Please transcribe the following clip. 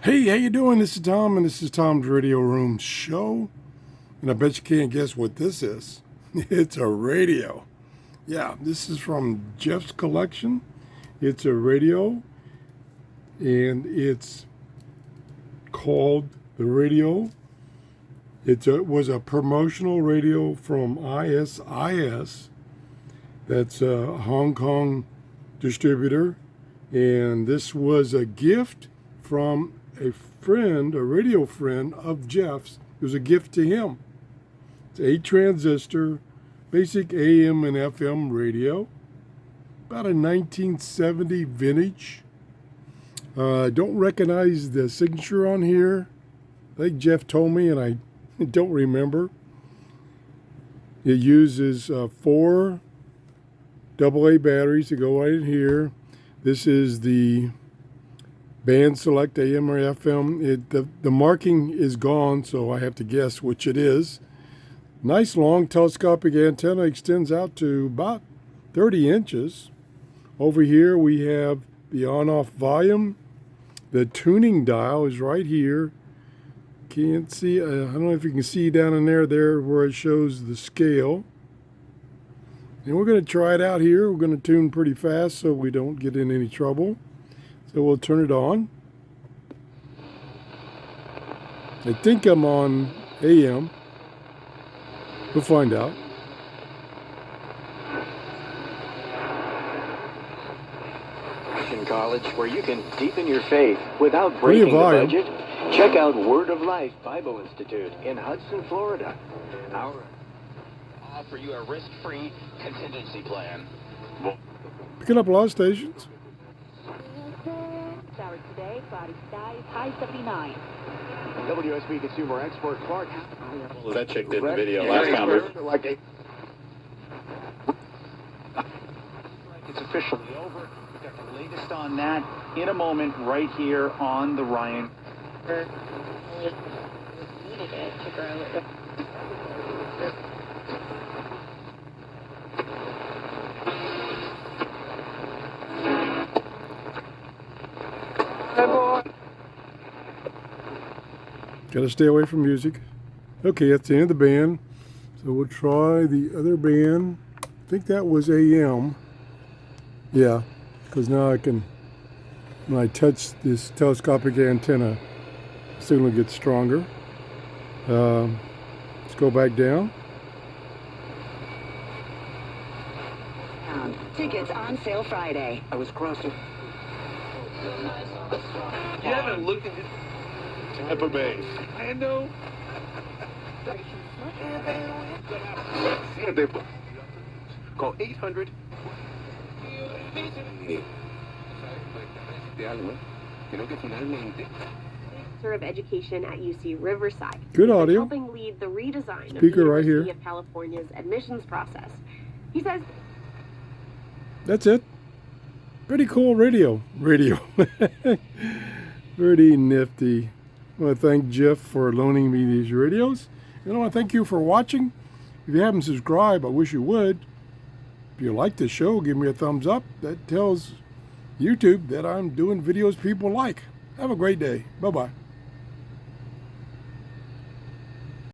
Hey, how you doing? This is Tom, and this is Tom's Radio Room Show. And I bet you can't guess what this is. It's a radio. Yeah, this is from Jeff's collection. It's a radio, and it's called the radio. It was a promotional radio from ISIS. That's a Hong Kong distributor. And this was a gift from a friend, a radio friend of Jeff's. It was a gift to him. It's 8 transistor, basic AM and FM radio, about a 1970 vintage. I don't recognize the signature on here. I think Jeff told me, and I don't remember. It uses 4 AA batteries to go right in here. This is the band select AM or FM. The marking is gone, so I have to guess which it is. Nice long telescopic antenna, extends out to about 30 inches. Over here we have the on-off volume. The tuning dial is right here. Can't see, I don't know if you can see down in there where it shows the scale. And we're going to try it out here. We're going to tune pretty fast so we don't get in any trouble. So we'll turn it on. I think I'm on AM. We'll find out. In college, where you can deepen your faith without breaking the budget. Check out Word of Life Bible Institute in Hudson, Florida. Our offer you a risk-free contingency plan. Picking up a lot of stations. Shower today, cloudy skies, high 79. WSB consumer expert Clark. Well, that chick did the video last time. It's officially over. We've got the latest on that in a moment right here on the Ryan. Needed it to grow. Gotta stay away from music. Okay, that's the end of the band. So we'll try the other band. I think that was AM. Yeah, because now I can, when I touch this telescopic antenna, the signal gets stronger. Let's go back down. Tickets on sale Friday. I was crossing. You haven't looked at it. Tampa Bay. I know. Call 800. Of Education at UC Riverside. Good audio. Helping lead the redesign Speaker of the University right here. of California's admissions process. He says That's it. Pretty cool radio. Pretty nifty. I want to thank Jeff for loaning me these radios. And I want to thank you for watching. If you haven't subscribed, I wish you would. If you like the show, give me a thumbs up. That tells YouTube that I'm doing videos people like. Have a great day. Bye-bye.